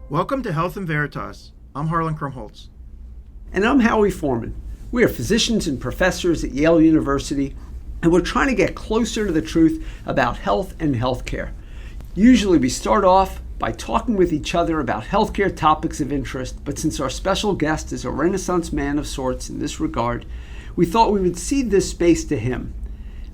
Welcome to Health in Veritas. I'm Harlan Krumholtz. And I'm Howie Foreman. We are physicians and professors at Yale University, and we're trying to get closer to the truth about health and healthcare. Usually we start off by talking with each other about healthcare topics of interest, but since our special guest is a Renaissance man of sorts in this regard, we thought we would cede this space to him.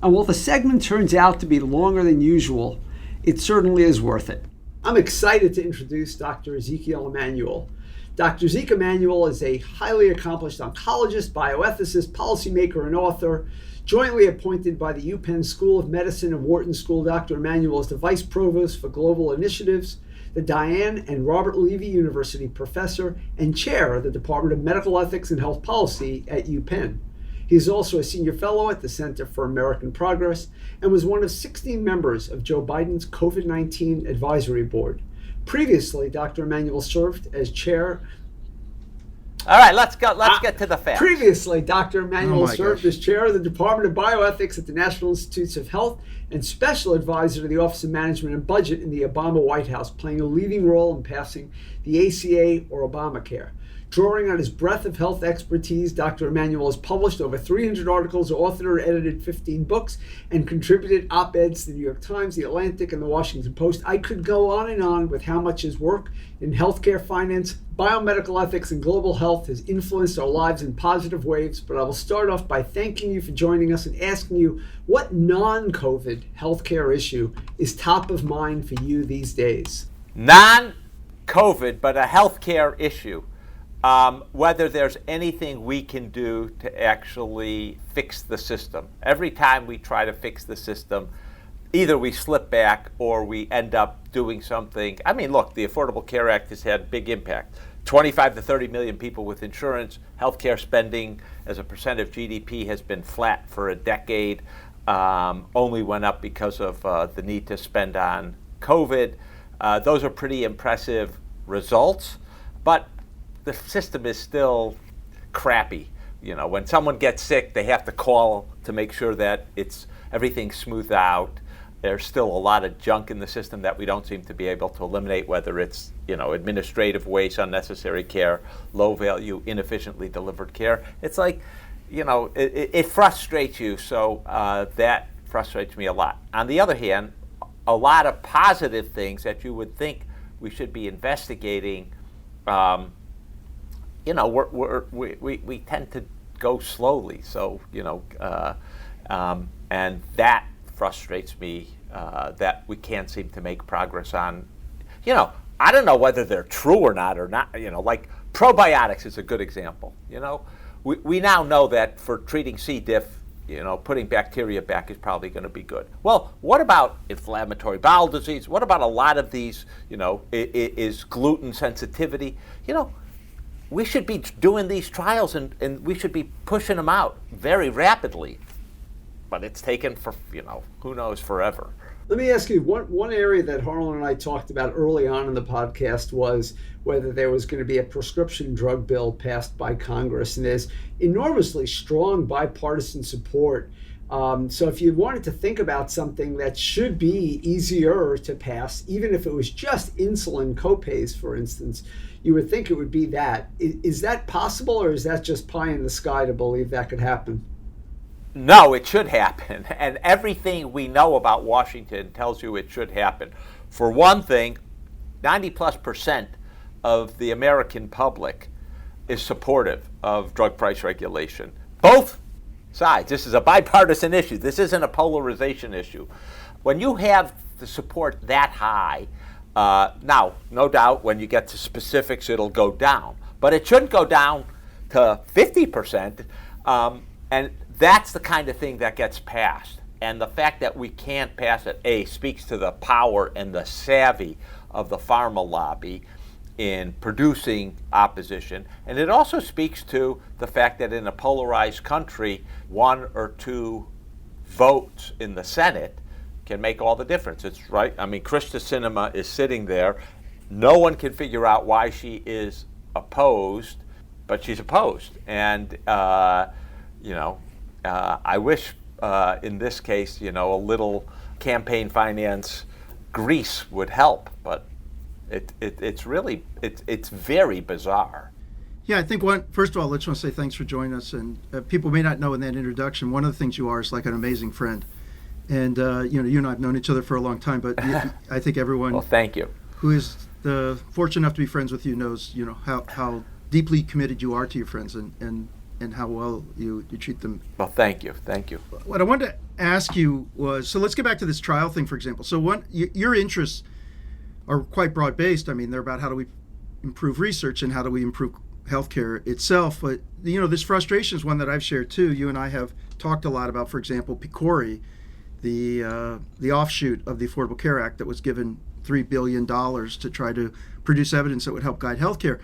And while the segment turns out to be longer than usual, it certainly is worth it. I'm excited to introduce Dr. Ezekiel Emanuel. Dr. Zeke Emanuel is a highly accomplished oncologist, bioethicist, policymaker, and author. Jointly appointed by the UPenn School of Medicine and Wharton School, Dr. Emanuel is the Vice Provost for Global Initiatives, the Diane and Robert Levy University Professor, and Chair of the Department of Medical Ethics and Health Policy at UPenn. He is also a senior fellow at the Center for American Progress and was one of 16 members of Joe Biden's COVID-19 Advisory Board. Previously, Dr. Emanuel served as chair. All right, let's get to the facts. Previously, Dr. Emanuel served as chair of the Department of Bioethics at the National Institutes of Health and special advisor to the Office of Management and Budget in the Obama White House, playing a leading role in passing the ACA or Obamacare. Drawing on his breadth of health expertise, Dr. Emanuel has published over 300 articles, authored or edited 15 books, and contributed op-eds to the New York Times, the Atlantic, and the Washington Post. I could go on with how much his work in healthcare finance, biomedical ethics, and global health has influenced our lives in positive ways, but I will start off by thanking you for joining us and asking you what non-COVID healthcare issue is top of mind for you these days? Non-COVID, but a healthcare issue. Whether there's anything we can do to actually fix the system. Every time we try to fix the system, either we slip back or we end up doing something. I mean, look, the Affordable Care Act has had big impact. 25 to 30 million people with insurance. Healthcare spending as a percent of GDP has been flat for a decade. Only went up because of the need to spend on COVID. Those are pretty impressive results, but the system is still crappy. You know, when someone gets sick, they have to call to make sure that everything's smoothed out. There's still a lot of junk in the system that we don't seem to be able to eliminate, whether it's, administrative waste, unnecessary care, low value, inefficiently delivered care. It's like, it frustrates you, so that frustrates me a lot. On the other hand, a lot of positive things that you would think we should be investigating, we tend to go slowly. So, and that frustrates me that we can't seem to make progress on, I don't know whether they're true or not, like probiotics is a good example. We now know that for treating C. diff, putting bacteria back is probably going to be good. Well, what about inflammatory bowel disease? What about a lot of these, is gluten sensitivity? We should be doing these trials and we should be pushing them out very rapidly. But it's taken for, who knows, forever. Let me ask you, one area that Harlan and I talked about early on in the podcast was whether there was going to be a prescription drug bill passed by Congress. And there's enormously strong bipartisan support. So if you wanted to think about something that should be easier to pass, even if it was just insulin copays, for instance, you would think it would be that. Is that possible, or is that just pie in the sky to believe that could happen? No, it should happen. And everything we know about Washington tells you it should happen. For one thing, 90+% of the American public is supportive of drug price regulation. Both sides. This is a bipartisan issue. This isn't a polarization issue. When you have the support that high, now, no doubt, when you get to specifics, it'll go down. But it shouldn't go down to 50%. And that's the kind of thing that gets passed. And the fact that we can't pass it, speaks to the power and the savvy of the pharma lobby in producing opposition. And it also speaks to the fact that in a polarized country, 1 or 2 votes in the Senate can make all the difference. It's right. I mean, Krista Sinema is sitting there. No one can figure out why she is opposed, but she's opposed. And, I wish in this case, a little campaign finance grease would help, but It's really it's very bizarre. Yeah, I think first of all, I just want to say thanks for joining us. And people may not know in that introduction, one of the things you are is like an amazing friend. And you and I have known each other for a long time, but I think everyone Well, thank you. who is fortunate enough to be friends with you knows, how deeply committed you are to your friends and how well you treat them. Well, thank you. What I wanted to ask you was, so let's get back to this trial thing, for example. So your interests are quite broad-based. I mean, they're about how do we improve research and how do we improve healthcare itself. But, this frustration is one that I've shared too. You and I have talked a lot about, for example, PCORI, the offshoot of the Affordable Care Act that was given $3 billion to try to produce evidence that would help guide healthcare.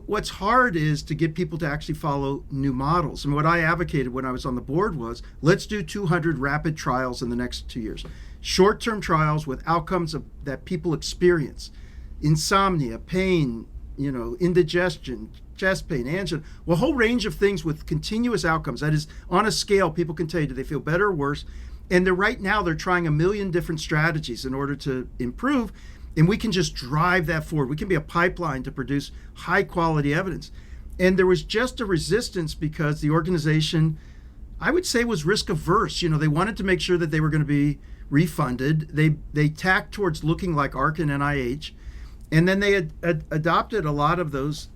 What's hard is to get people to actually follow new models. And what I advocated when I was on the board was, let's do 200 rapid trials in the next 2 years. Short-term trials with outcomes that people experience. Insomnia, pain, indigestion, chest pain, angina, a whole range of things with continuous outcomes. That is, on a scale, people can tell you, do they feel better or worse? And right now, they're trying 1 million different strategies in order to improve. And we can just drive that forward. We can be a pipeline to produce high quality evidence. And there was just a resistance because the organization, I would say, was risk averse. They wanted to make sure that they were going to be refunded. They tacked towards looking like AHRQ and NIH. And then they had adopted a lot of those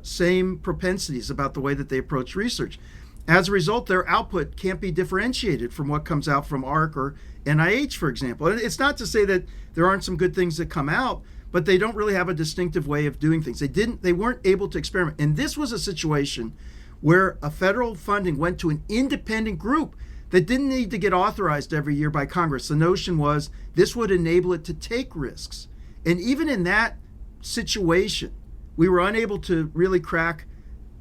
same propensities about the way that they approach research. As a result, their output can't be differentiated from what comes out from AHRQ or NIH, for example. And it's not to say that there aren't some good things that come out, but they don't really have a distinctive way of doing things. They weren't able to experiment. And this was a situation where a federal funding went to an independent group that didn't need to get authorized every year by Congress. The notion was this would enable it to take risks. And even in that situation, we were unable to really crack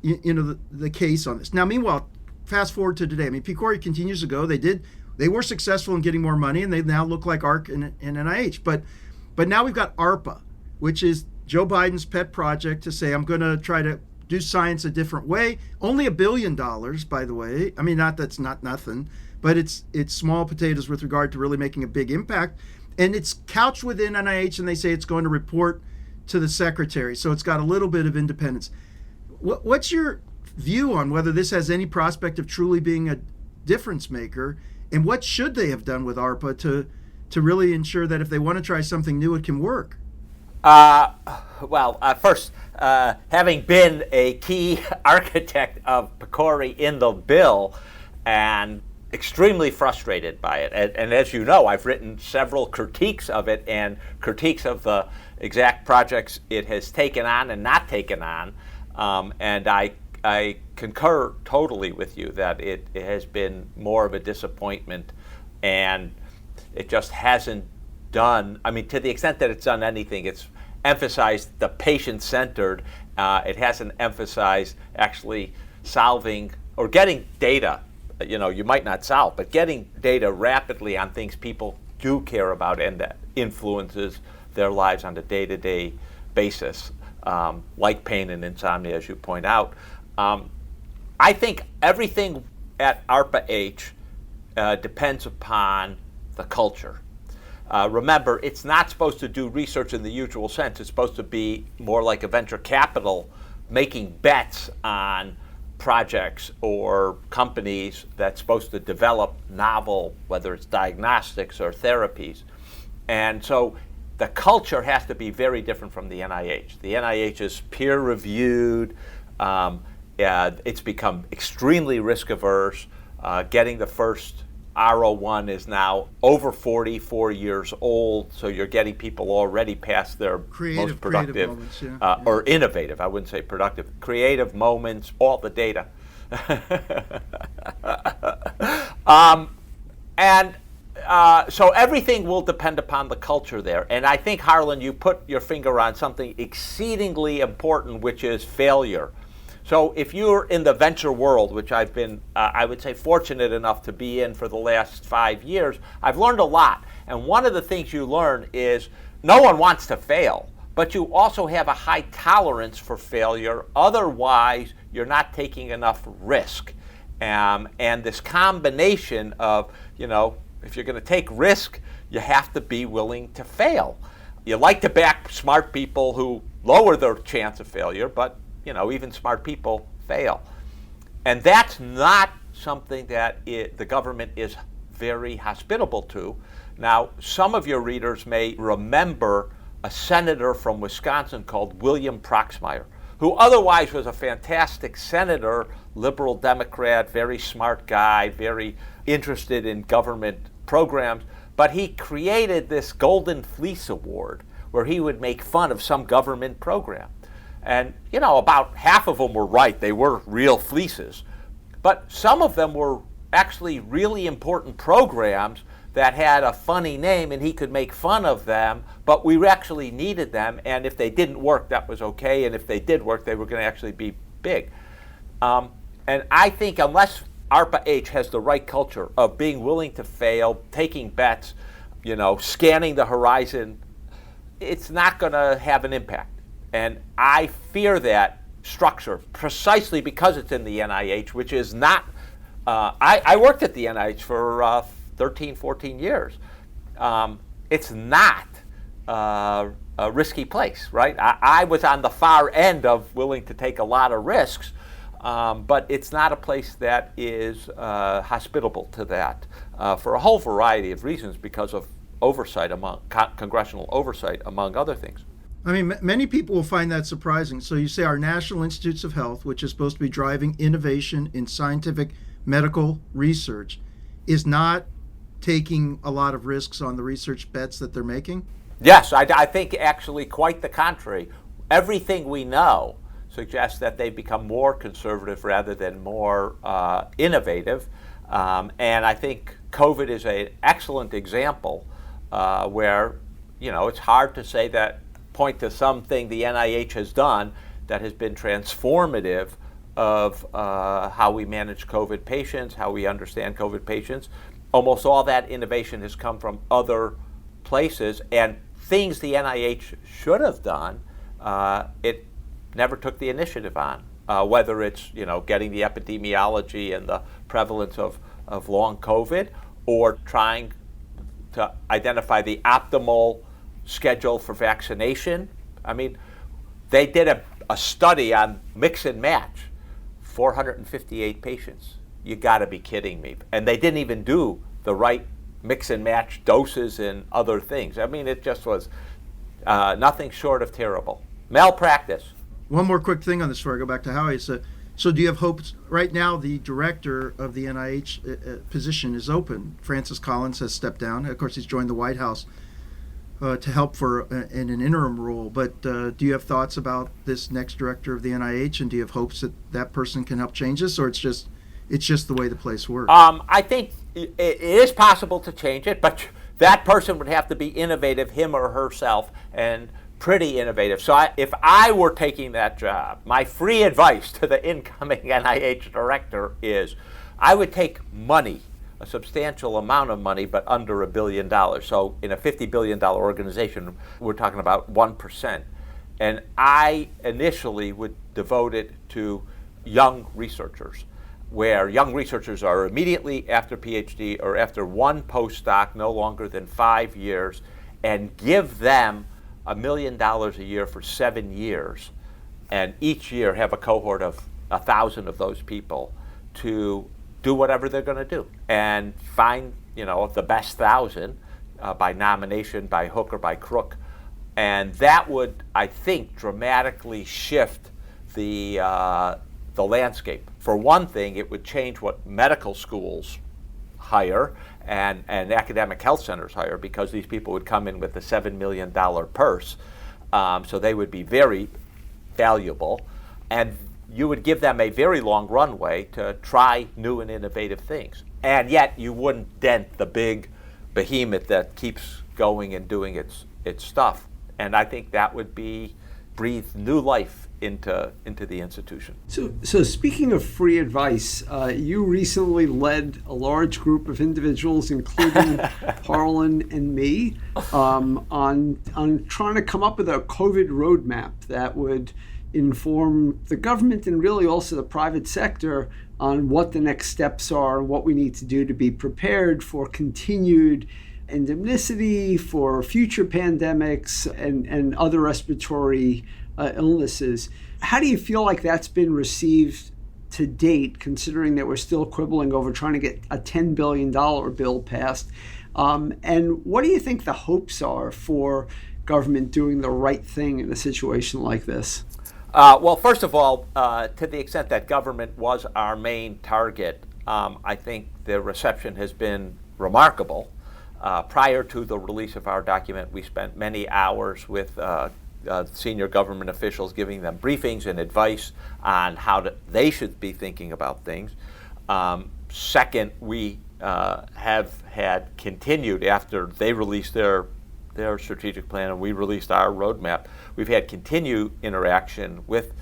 the case on this. Now, meanwhile, fast forward to today. I mean, PCORI continues to go. They were successful in getting more money, and they now look like AHRQ and NIH. But now we've got ARPA, which is Joe Biden's pet project to say, I'm going to try to do science a different way. Only $1 billion, by the way. I mean, that's not nothing, but it's small potatoes with regard to really making a big impact. And it's couched within NIH, and they say it's going to report to the secretary. So it's got a little bit of independence. What's your view on whether this has any prospect of truly being a difference maker? And what should they have done with ARPA to really ensure that if they want to try something new, it can work? First, having been a key architect of PCORI in the bill and extremely frustrated by it, and as you know, I've written several critiques of it and critiques of the exact projects it has taken on and not taken on, and I concur totally with you that it has been more of a disappointment, and it just hasn't done, I mean, to the extent that it's done anything, it's emphasized the patient-centered. It hasn't emphasized actually solving or getting data, you might not solve, but getting data rapidly on things people do care about and that influences their lives on a day-to-day basis, like pain and insomnia, as you point out. I think everything at ARPA-H depends upon the culture. Remember, it's not supposed to do research in the usual sense. It's supposed to be more like a venture capital making bets on projects or companies that's supposed to develop novel, whether it's diagnostics or therapies. And so the culture has to be very different from the NIH. The NIH is peer-reviewed. It's become extremely risk-averse. Getting the first R01 is now over 44 years old, so you're getting people already past their most productive moments, or innovative, I wouldn't say productive, creative moments, all the data. So everything will depend upon the culture there. And I think, Harlan, you put your finger on something exceedingly important, which is failure. So if you're in the venture world, which I've been, I would say, fortunate enough to be in for the last 5 years, I've learned a lot. And one of the things you learn is no one wants to fail, but you also have a high tolerance for failure. Otherwise, you're not taking enough risk. And this combination of, if you're going to take risk, you have to be willing to fail. you like to back smart people who lower their chance of failure, but even smart people fail. And that's not something that the government is very hospitable to. Now, some of your readers may remember a senator from Wisconsin called William Proxmire, who otherwise was a fantastic senator, liberal Democrat, very smart guy, very interested in government programs. But he created this Golden Fleece Award where he would make fun of some government program. And, about half of them were right. They were real fleeces. But some of them were actually really important programs that had a funny name, and he could make fun of them, but we actually needed them, and if they didn't work, that was okay, and if they did work, they were going to actually be big. And I think unless ARPA-H has the right culture of being willing to fail, taking bets, scanning the horizon, it's not going to have an impact. And I fear that structure precisely because it's in the NIH, which is not, I worked at the NIH for 13, 14 years. It's not a risky place, right? I was on the far end of willing to take a lot of risks, but it's not a place that is hospitable to that for a whole variety of reasons because of oversight, congressional oversight, among other things. I mean, many people will find that surprising. So you say our National Institutes of Health, which is supposed to be driving innovation in scientific medical research, is not taking a lot of risks on the research bets that they're making? Yes, I think actually quite the contrary. Everything we know suggests that they've become more conservative rather than more innovative. And I think COVID is an excellent example where, it's hard to say that, point to something the NIH has done that has been transformative of how we manage COVID patients, how we understand COVID patients. Almost all that innovation has come from other places, and things the NIH should have done, it never took the initiative on. Whether it's getting the epidemiology and the prevalence of long COVID, or trying to identify the optimal schedule for vaccination. I mean, they did a study on mix and match, 458 patients. You got to be kidding me. And they didn't even do the right mix and match doses and other things. I mean, it just was nothing short of terrible. Malpractice. One more quick thing on this before I go back to Howie. So do you have hopes? Right now, the director of the NIH position is open. Francis Collins has stepped down. Of course, he's joined the White House to help in an interim role. But do you have thoughts about this next director of the NIH, and do you have hopes that that person can help change this, or it's just the way the place works? I think it is possible to change it, but that person would have to be innovative, him or herself, and pretty innovative. So if I were taking that job, my free advice to the incoming NIH director is I would take money, a substantial amount of money, but under $1 billion. So in a $50 billion organization, we're talking about 1%. And I initially would devote it to young researchers, where young researchers are immediately after PhD or after one postdoc, no longer than 5 years, and give them $1 million a year for 7 years, and each year have a cohort of 1,000 of those people to do whatever they're going to do and find the best 1,000 by nomination, by hook or by crook, and that would, I think, dramatically shift the landscape. For one thing, it would change what medical schools hire and academic health centers hire, because these people would come in with a $7 million purse, so they would be very valuable, and you would give them a very long runway to try new and innovative things. And yet you wouldn't dent the big behemoth that keeps going and doing its stuff. And I think that would breathe new life into the institution. So speaking of free advice, you recently led a large group of individuals, including Harlan and me, on trying to come up with a COVID roadmap that would inform the government and really also the private sector on what the next steps are and what we need to do to be prepared for continued indemnicity for future pandemics and other respiratory illnesses. How do you feel like that's been received to date, considering that we're still quibbling over trying to get a $10 billion bill passed? And what do you think the hopes are for government doing the right thing in a situation like this? Well, first of all, to the extent that government was our main target, I think the reception has been remarkable. Prior to the release of our document, we spent many hours with senior government officials giving them briefings and advice on how they should be thinking about things. Second, we have had continued, after they released their strategic plan and we released our roadmap, we've had continued interaction with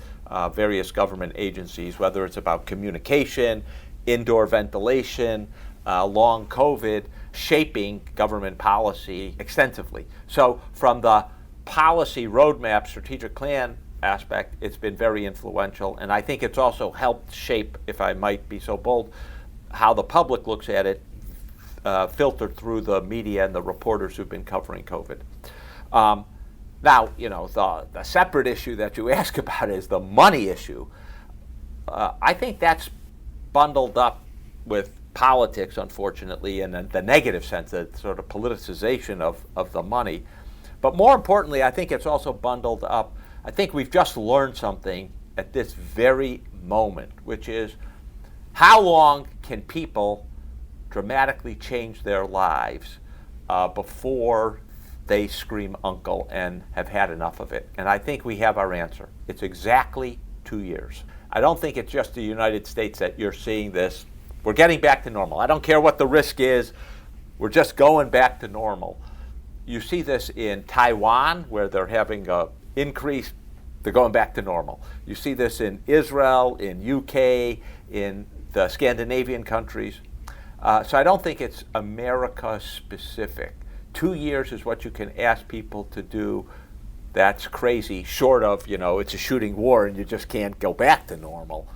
various government agencies, whether it's about communication, indoor ventilation, long COVID, shaping government policy extensively. So from the policy roadmap, strategic plan aspect, it's been very influential, and I think it's also helped shape, if I might be so bold, how the public looks at it, filtered through the media and the reporters who've been covering COVID. Now, the separate issue that you ask about is the money issue. I think that's bundled up with politics, unfortunately, in the negative sense, the sort of politicization of the money. But more importantly, I think it's also bundled up. I think we've just learned something at this very moment, which is how long can people dramatically change their lives before they scream uncle and have had enough of it? And I think we have our answer. It's exactly 2 years. I don't think it's just the United States that you're seeing this. We're getting back to normal. I don't care what the risk is. We're just going back to normal. You see this in Taiwan, where they're having an increase. They're going back to normal. You see this in Israel, in UK, in the Scandinavian countries. So I don't think it's America specific. 2 years is what you can ask people to do. That's crazy, short of, it's a shooting war and you just can't go back to normal.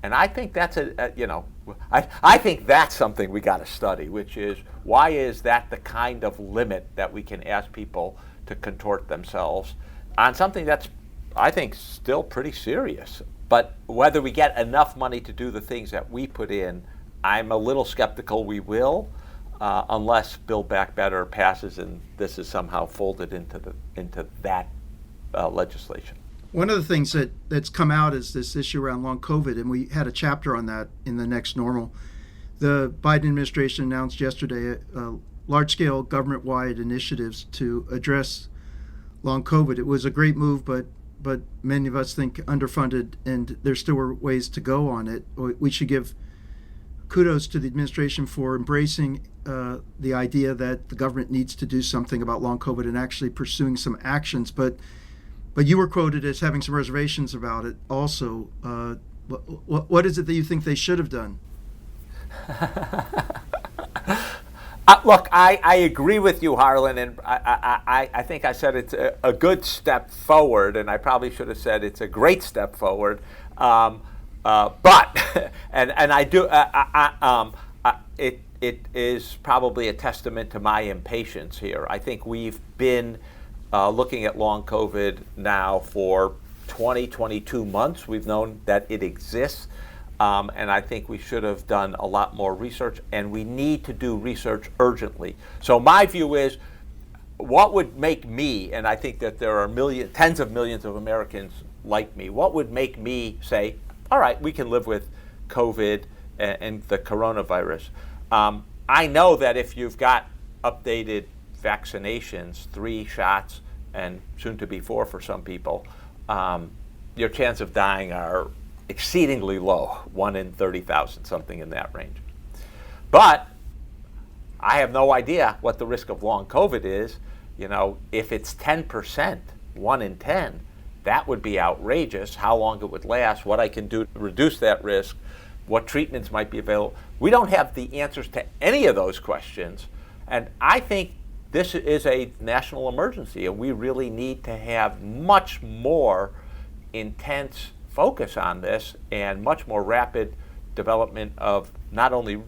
And I think that's I think that's something we got to study, which is, why is that the kind of limit that we can ask people to contort themselves on something that's, I think, still pretty serious. But whether we get enough money to do the things that we put in, I'm a little skeptical we will, unless Build Back Better passes and this is somehow folded into that legislation. One of the things that's come out is this issue around long COVID, and we had a chapter on that in The Next Normal. The Biden administration announced yesterday large-scale government-wide initiatives to address long COVID. It was a great move, but many of us think underfunded, and there still were ways to go on it. We should give kudos to the administration for embracing the idea that the government needs to do something about long COVID and actually pursuing some actions. But you were quoted as having some reservations about it also. What is it that you think they should have done? Look, I agree with you, Harlan, and I think I said it's a good step forward, and I probably should have said it's a great step forward. But and I do. It is probably a testament to my impatience here. I think we've been looking at long COVID now for 22 months. We've known that it exists. And I think we should have done a lot more research, and we need to do research urgently. So my view is, what would make me, and I think that there are tens of millions of Americans like me, what would make me say, all right, we can live with COVID and the coronavirus? I know that if you've got updated vaccinations, 3 shots, and soon to be 4 for some people, your chance of dying are exceedingly low, 1 in 30,000, something in that range. But I have no idea what the risk of long COVID is. If it's 10%, 1 in 10, that would be outrageous. How long it would last, what I can do to reduce that risk, what treatments might be available. We don't have the answers to any of those questions. And I think this is a national emergency, and we really need to have much more intense focus on this and much more rapid development of not only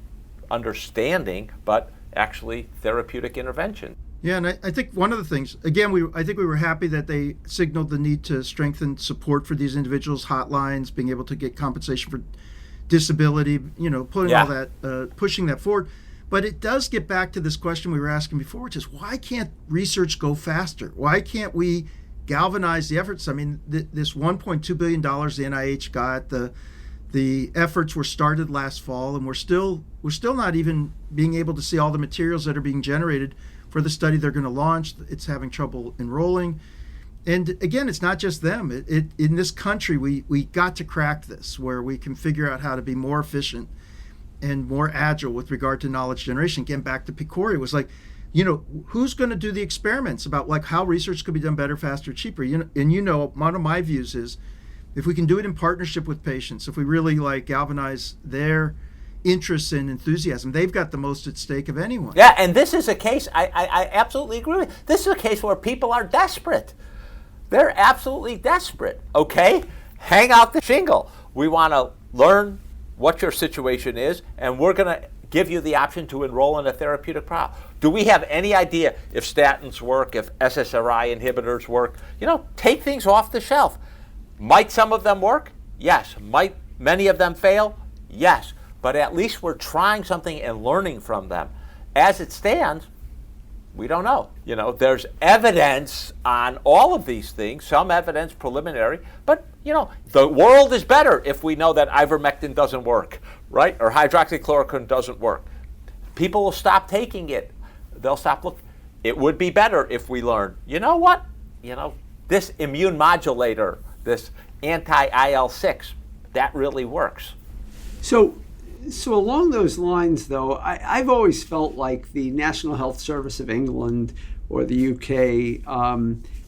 understanding but actually therapeutic intervention. Yeah, and I think one of the things, again, I think we were happy that they signaled the need to strengthen support for these individuals, hotlines, being able to get compensation for disability, putting all that, pushing that forward. But it does get back to this question we were asking before, which is why can't research go faster? Why can't we galvanize the efforts? I mean, this $1.2 billion the NIH got, the efforts were started last fall, and we're still not even being able to see all the materials that are being generated for the study they're going to launch. It's having trouble enrolling. And again, it's not just them. In this country, we got to crack this, where we can figure out how to be more efficient and more agile with regard to knowledge generation. Again, back to Picori, it was like, who's going to do the experiments about like how research could be done better, faster, cheaper? One of my views is if we can do it in partnership with patients, if we really like galvanize their interest and enthusiasm, they've got the most at stake of anyone. Yeah, and this is a case, I absolutely agree with you. This is a case where people are desperate. They're absolutely desperate, okay? Hang out the shingle. We want to learn what your situation is, and we're going to give you the option to enroll in a therapeutic trial. Do we have any idea if statins work, if SSRI inhibitors work? Take things off the shelf. Might some of them work? Yes. Might many of them fail? Yes. But at least we're trying something and learning from them. As it stands, we don't know. There's evidence on all of these things, some evidence preliminary, but the world is better if we know that ivermectin doesn't work, right? Or hydroxychloroquine doesn't work. People will stop taking it. They'll stop looking. It would be better if we learned, you know what? This immune modulator, this anti-IL-6, that really works. So along those lines, though, I've always felt like the National Health Service of England or the UK,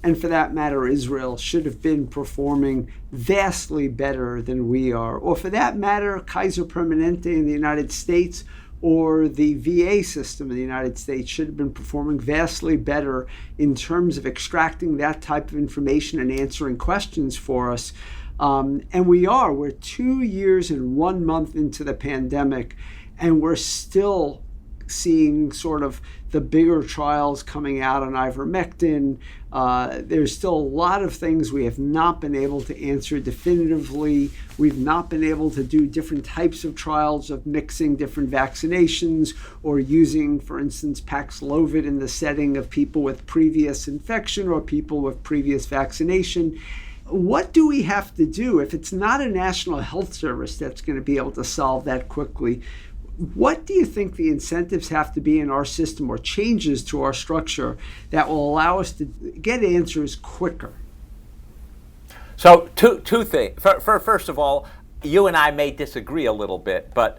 and for that matter, Israel, should have been performing vastly better than we are. Or for that matter, Kaiser Permanente in the United States or the VA system in the United States should have been performing vastly better in terms of extracting that type of information and answering questions for us. And we're 2 years and 1 month into the pandemic, and we're still seeing sort of the bigger trials coming out on ivermectin. There's still a lot of things we have not been able to answer definitively. We've not been able to do different types of trials of mixing different vaccinations or using, for instance, Paxlovid in the setting of people with previous infection or people with previous vaccination. What do we have to do if it's not a National Health Service that's going to be able to solve that quickly? What do you think the incentives have to be in our system or changes to our structure that will allow us to get answers quicker? So two things. First of all, you and I may disagree a little bit, but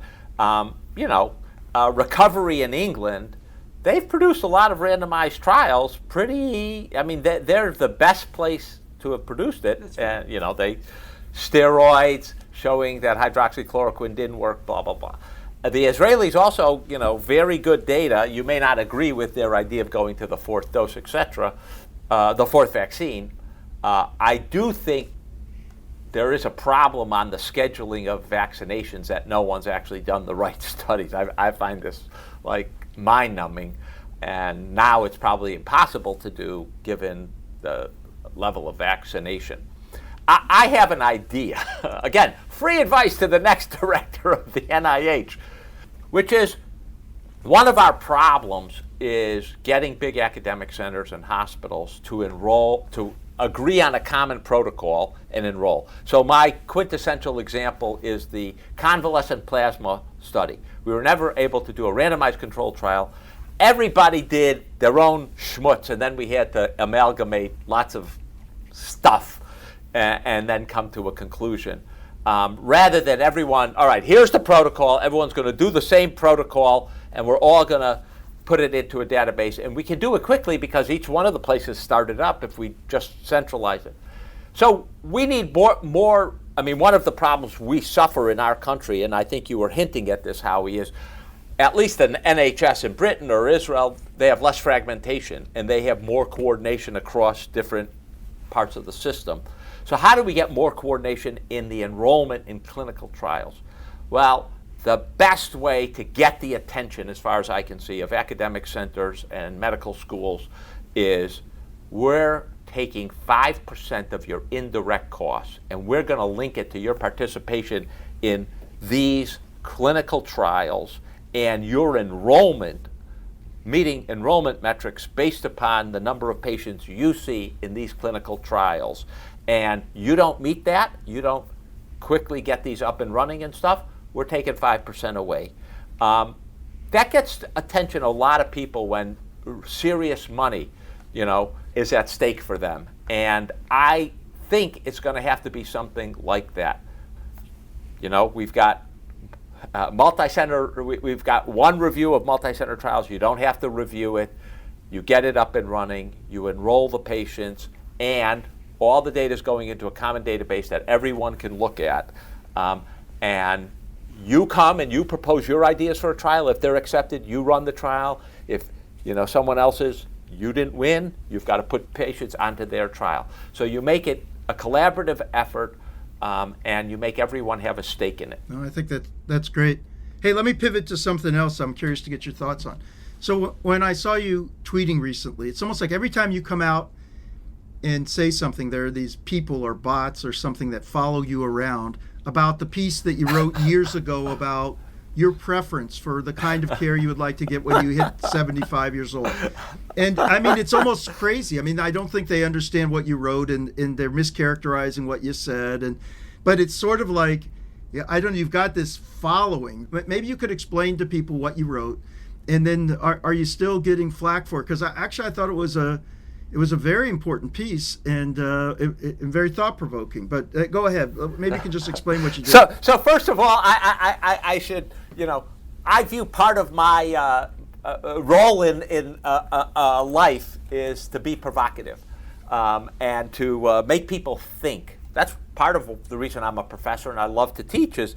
Recovery in England, they've produced a lot of randomized trials. They're the best place to have produced it. Right. And they steroids showing that hydroxychloroquine didn't work, blah blah blah. The Israelis also, very good data. You may not agree with their idea of going to the fourth dose, etc., the fourth vaccine. I do think there is a problem on the scheduling of vaccinations that no one's actually done the right studies. I find this like mind-numbing, and now it's probably impossible to do given the level of vaccination. I have an idea. Again, free advice to the next director of the NIH, which is one of our problems is getting big academic centers and hospitals to agree on a common protocol and enroll. So my quintessential example is the convalescent plasma study. We were never able to do a randomized controlled trial. Everybody did their own schmutz, and then we had to amalgamate lots of stuff and then come to a conclusion. Rather than everyone, all right, here's the protocol, everyone's going to do the same protocol, and we're all going to put it into a database. And we can do it quickly because each one of the places started up if we just centralize it. So we need more. One of the problems we suffer in our country, and I think you were hinting at this, Howie, is at least an NHS in Britain or Israel, they have less fragmentation and they have more coordination across different parts of the system. So how do we get more coordination in the enrollment in clinical trials? Well, the best way to get the attention, as far as I can see, of academic centers and medical schools is we're taking 5% of your indirect costs and we're going to link it to your participation in these clinical trials and your enrollment, meeting enrollment metrics based upon the number of patients you see in these clinical trials. And you don't meet that, you don't quickly get these up and running and stuff, we're taking 5% away. That gets attention a lot of people when serious money, is at stake for them. And I think it's going to have to be something like that. We've got multi-center, we've got one review of multi-center trials. You don't have to review it. You get it up and running. You enroll the patients, and all the data is going into a common database that everyone can look at. And you come and you propose your ideas for a trial. If they're accepted, you run the trial. If someone else's, you didn't win, you've got to put patients onto their trial. So you make it a collaborative effort, and you make everyone have a stake in it. No, I think that's great. Hey, let me pivot to something else I'm curious to get your thoughts on. So when I saw you tweeting recently, it's almost like every time you come out and say something, there are these people or bots or something that follow you around about the piece that you wrote years ago about your preference for the kind of care you would like to get when you hit 75 years old. And I mean, it's almost crazy. I mean, I don't think they understand what you wrote, and they're mischaracterizing what you said. But it's sort of like, I don't know, you've got this following. But maybe you could explain to people what you wrote, and then are you still getting flack for it? Because I thought it was a very important piece and very thought-provoking. But go ahead. Maybe you can just explain what you did. So first of all, I should, I view part of my role in life is to be provocative and to make people think. That's part of the reason I'm a professor and I love to teach is,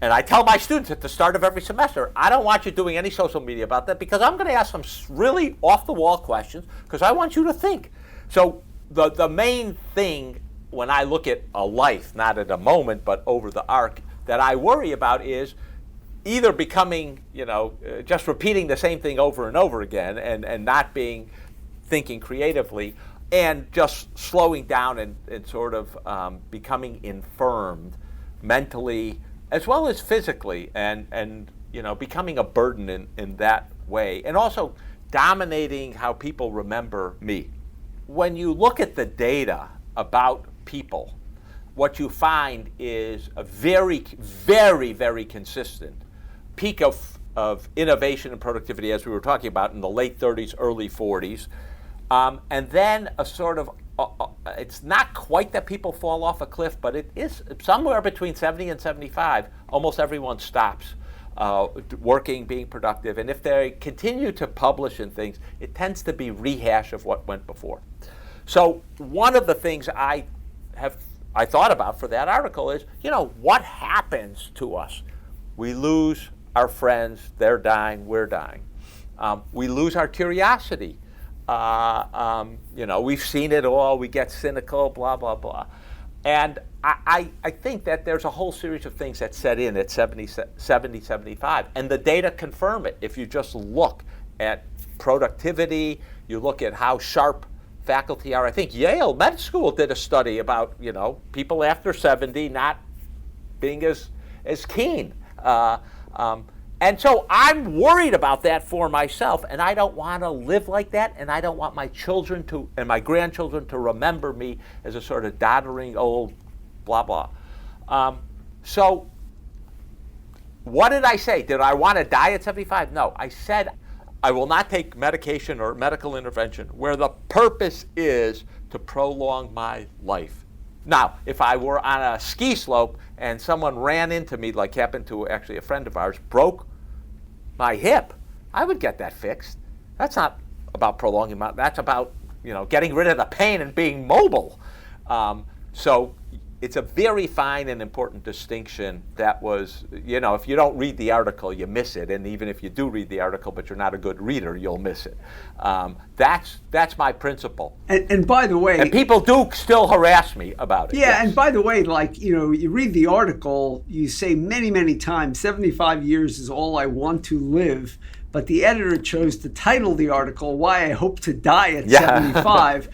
and I tell my students at the start of every semester, I don't want you doing any social media about that because I'm going to ask some really off-the-wall questions because I want you to think. So the main thing when I look at a life, not at a moment, but over the arc, that I worry about is either becoming, just repeating the same thing over and over again and not thinking creatively, and just slowing down and sort of becoming infirmed mentally as well as physically, and becoming a burden in that way, and also dominating how people remember me. When you look at the data about people, what you find is a very, very, very consistent peak of innovation and productivity, as we were talking about, in the late 30s, early 40s, and then a sort of it's not quite that people fall off a cliff, but it is somewhere between 70 and 75. Almost everyone stops working, being productive. And if they continue to publish and things, it tends to be rehash of what went before. So one of the things I thought about for that article is, what happens to us? We lose our friends, they're dying, we're dying. We lose our curiosity. We've seen it all, we get cynical, blah, blah, blah. And I think that there's a whole series of things that set in at 70, 75, and the data confirm it. If you just look at productivity, you look at how sharp faculty are. I think Yale Med School did a study about, people after 70 not being as keen. And so I'm worried about that for myself, and I don't want to live like that, and I don't want my children and my grandchildren to remember me as a sort of doddering old blah, blah. So what did I say? Did I want to die at 75? No. I said I will not take medication or medical intervention where the purpose is to prolong my life. Now, if I were on a ski slope and someone ran into me, like happened to actually a friend of ours, broke my hip, I would get that fixed. That's not about prolonging my, that's about, getting rid of the pain and being mobile. So it's a very fine and important distinction that was, if you don't read the article, you miss it. And even if you do read the article, but you're not a good reader, you'll miss it. That's my principle. And by the way... And people do still harass me about it. Yeah, yes. And by the way, you read the article, you say many, many times, 75 years is all I want to live. But the editor chose to title the article, Why I Hope to Die at 75,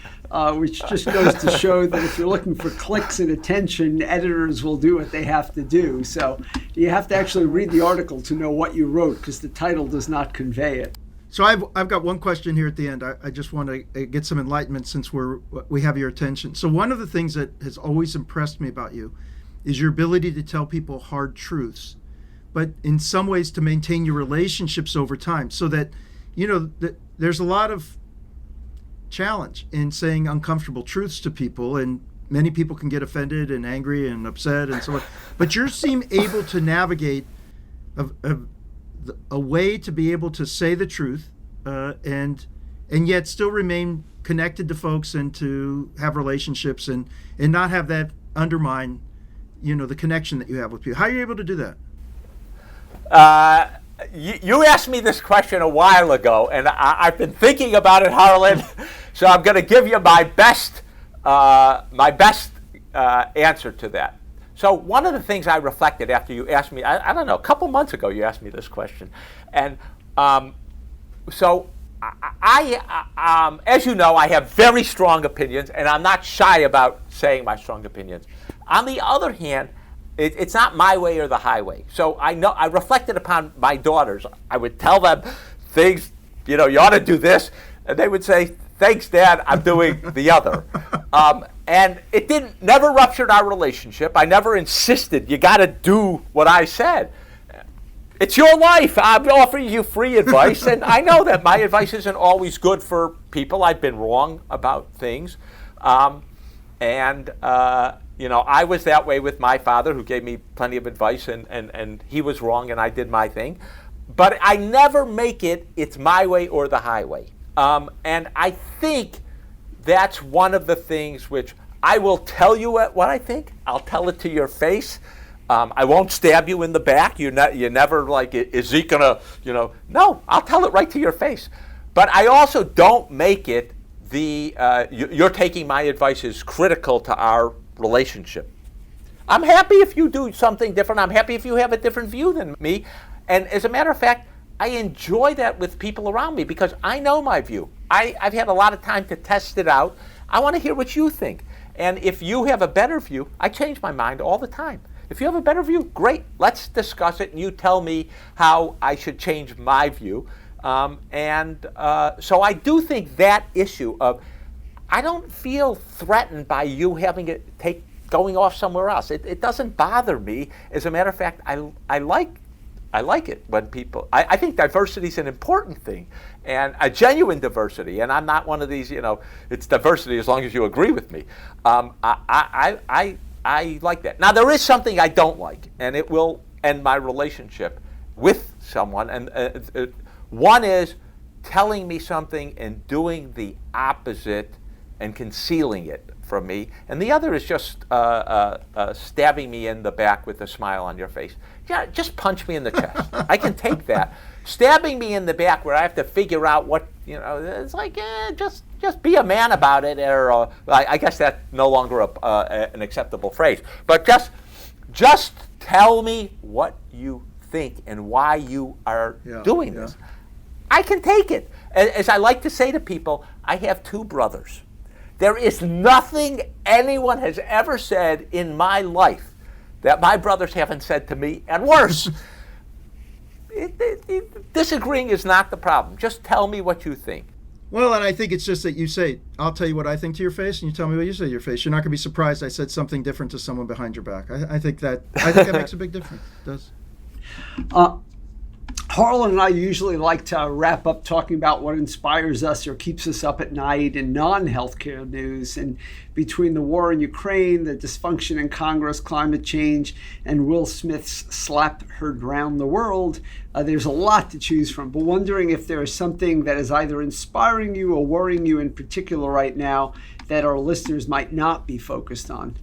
which just goes to show that if you're looking for clicks and attention, editors will do what they have to do. So you have to actually read the article to know what you wrote, because the title does not convey it. So I've got one question here at the end. I just want to get some enlightenment since we have your attention. So one of the things that has always impressed me about you is your ability to tell people hard truths, but in some ways to maintain your relationships over time, so that, that there's a lot of challenge in saying uncomfortable truths to people, and many people can get offended and angry and upset and so on. But you seem able to navigate a way to be able to say the truth and yet still remain connected to folks and to have relationships and not have that undermine, the connection that you have with people. How are you able to do that? You asked me this question a while ago, and I've been thinking about it, Harlan. So I'm going to give you my best answer to that. So one of the things I reflected after you asked me, I don't know, a couple months ago you asked me this question, and so I as you know, I have very strong opinions, and I'm not shy about saying my strong opinions. On the other hand, it's not my way or the highway. So I reflected upon my daughters. I would tell them things, you ought to do this, and they would say, thanks, Dad, I'm doing the other. And it never ruptured our relationship. I never insisted, you got to do what I said. It's your life. I'm offering you free advice, and I know that my advice isn't always good for people. I've been wrong about things. I was that way with my father, who gave me plenty of advice, and he was wrong, and I did my thing. But I never make it's my way or the highway. And I think that's one of the things which I will tell you what I think. I'll tell it to your face. I won't stab you in the back. You're never like, is Zeke gonna, no, I'll tell it right to your face. But I also don't make it you're taking my advice as critical to our relationship. I'm happy if you do something different. I'm happy if you have a different view than me. And as a matter of fact, I enjoy that with people around me because I know my view. I've had a lot of time to test it out. I want to hear what you think. And if you have a better view, I change my mind all the time. If you have a better view, great. Let's discuss it, and you tell me how I should change my view. So I do think that issue of, I don't feel threatened by you having it going off somewhere else. It doesn't bother me. As a matter of fact, I like it when people. I think diversity is an important thing, and a genuine diversity. And I'm not one of these. It's diversity as long as you agree with me. I like that. Now there is something I don't like, and it will end my relationship with someone. And one is telling me something and doing the opposite and concealing it from me, and the other is just stabbing me in the back with a smile on your face. Yeah, just punch me in the chest. I can take that. Stabbing me in the back where I have to figure out what, it's like, just be a man about it, or I guess that's no longer an acceptable phrase. But just tell me what you think and why you are doing this. I can take it. As I like to say to people, I have two brothers. There is nothing anyone has ever said in my life that my brothers haven't said to me, and worse. Disagreeing is not the problem. Just tell me what you think. Well, and I think it's just that you say, I'll tell you what I think to your face, and you tell me what you say to your face. You're not going to be surprised I said something different to someone behind your back. I think that makes a big difference. It does. Harlan and I usually like to wrap up talking about what inspires us or keeps us up at night in non-healthcare news. And between the war in Ukraine, the dysfunction in Congress, climate change, and Will Smith's slap heard round the world, there's a lot to choose from. But wondering if there is something that is either inspiring you or worrying you in particular right now that our listeners might not be focused on.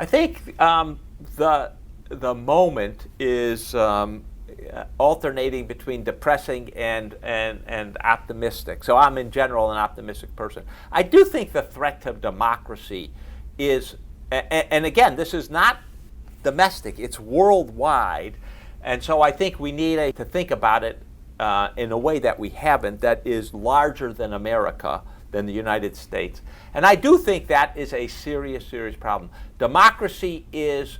I think the moment is alternating between depressing and optimistic. So I'm in general an optimistic person. I do think the threat to democracy is, and again, this is not domestic, it's worldwide. And so I think we need to think about it in a way that we haven't, that is larger than America, than the United States. And I do think that is a serious, serious problem. Democracy is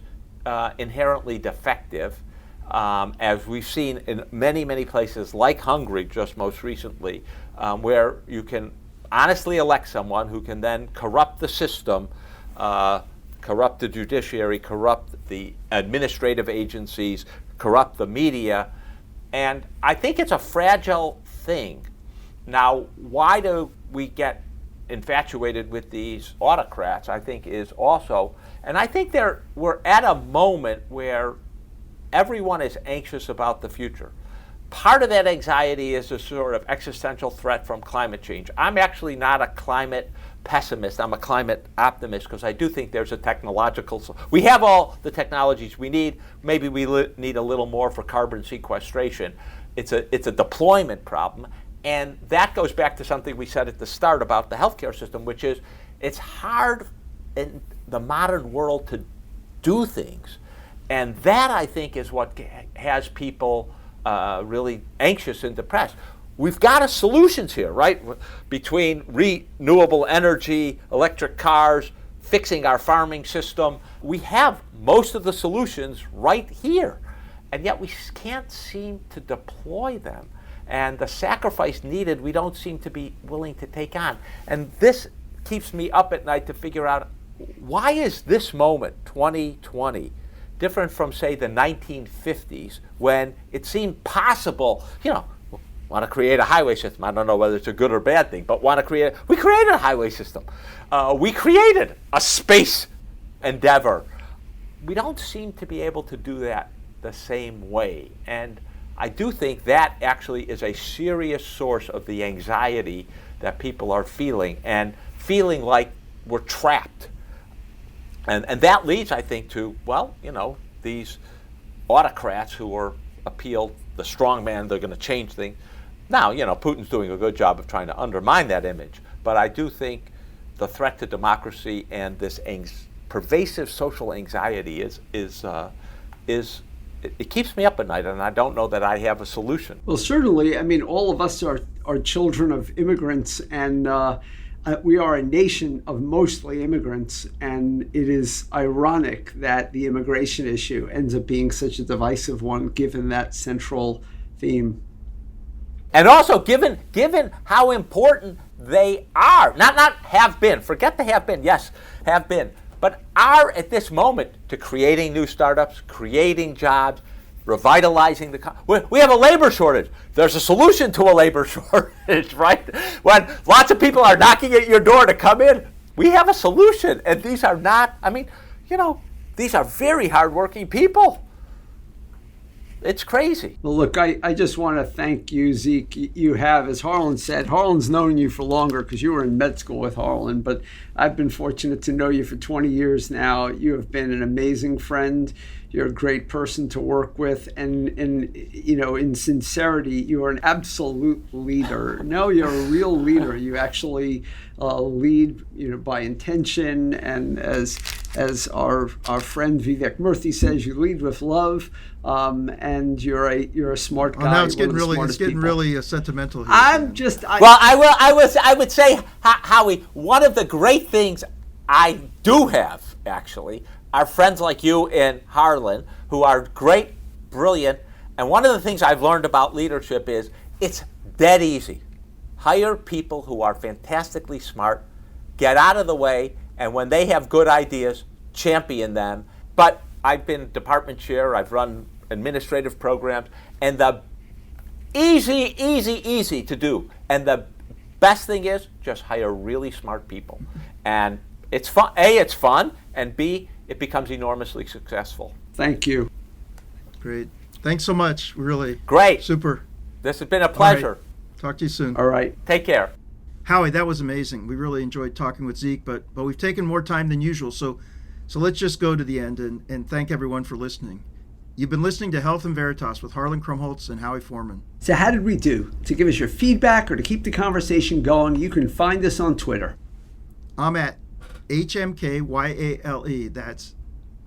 inherently defective, as we've seen in many, many places like Hungary just most recently, where you can honestly elect someone who can then corrupt the system, corrupt the judiciary, corrupt the administrative agencies, corrupt the media. And I think it's a fragile thing. Now, why do we get infatuated with these autocrats, I think is also, and I think we're at a moment where everyone is anxious about the future. Part of that anxiety is a sort of existential threat from climate change. I'm actually not a climate pessimist. I'm a climate optimist because I do think there's a technological, we have all the technologies we need. Maybe we need a little more for carbon sequestration. It's a deployment problem. And that goes back to something we said at the start about the healthcare system, which is it's hard in the modern world to do things. And that, I think, is what has people really anxious and depressed. We've got solutions here, right? Between renewable energy, electric cars, fixing our farming system. We have most of the solutions right here. And yet we can't seem to deploy them. And the sacrifice needed, we don't seem to be willing to take on. And this keeps me up at night to figure out, why is this moment, 2020, different from, say, the 1950s, when it seemed possible, want to create a highway system. I don't know whether it's a good or bad thing, but we created a highway system. We created a space endeavor. We don't seem to be able to do that the same way. And I do think that actually is a serious source of the anxiety that people are feeling, and feeling like we're trapped. And that leads, I think, to, these autocrats who are appealed, the strong man, they're going to change things. Now, Putin's doing a good job of trying to undermine that image, but I do think the threat to democracy and this pervasive social anxiety it keeps me up at night, and I don't know that I have a solution. Well, certainly, all of us are children of immigrants, and we are a nation of mostly immigrants, and it is ironic that the immigration issue ends up being such a divisive one, given that central theme. And also given how important they are, not have been, forget the have been, yes, have been, but are at this moment to creating new startups, creating jobs, revitalizing we have a labor shortage. There's a solution to a labor shortage, right? When lots of people are knocking at your door to come in, we have a solution. And these are not, these are very hardworking people. It's crazy. Well, look, I just want to thank you, Zeke. You have, as Harlan said, Harlan's known you for longer because you were in med school with Harlan, but I've been fortunate to know you for 20 years now. You have been an amazing friend. You're a great person to work with, and in sincerity, you are an absolute leader. No, you're a real leader. You actually lead, by intention, and as our friend Vivek Murthy says, you lead with love. And you're a smart guy. Now it's getting really sentimental here. I would say, Howie, one of the great things I do have actually are friends like you and Harlan, who are great, brilliant. And one of the things I've learned about leadership is it's dead easy. Hire people who are fantastically smart, get out of the way, and when they have good ideas, champion them. But I've been department chair, I've run administrative programs, and the easy to do. And the best thing is just hire really smart people. And it's fun. A, it's fun, and B, it becomes enormously successful. Thank you. Great. Thanks so much. Really. Great. Super. This has been a pleasure. All right. Talk to you soon. All right. Take care. Howie, that was amazing. We really enjoyed talking with Zeke, but we've taken more time than usual. So So let's just go to the end and thank everyone for listening. You've been listening to Health in Veritas with Harlan Krumholtz and Howie Foreman. So how did we do? To give us your feedback or to keep the conversation going, you can find us on Twitter. I'm at HMKYALE. That's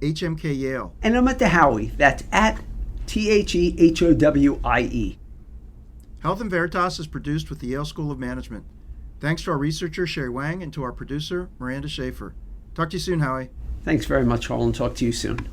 HMK Yale. And I'm at the Howie. That's at THEHOWIE. Health in Veritas is produced with the Yale School of Management. Thanks to our researcher, Sherry Wang, and to our producer, Miranda Schaefer. Talk to you soon, Howie. Thanks very much, Harlan. Talk to you soon.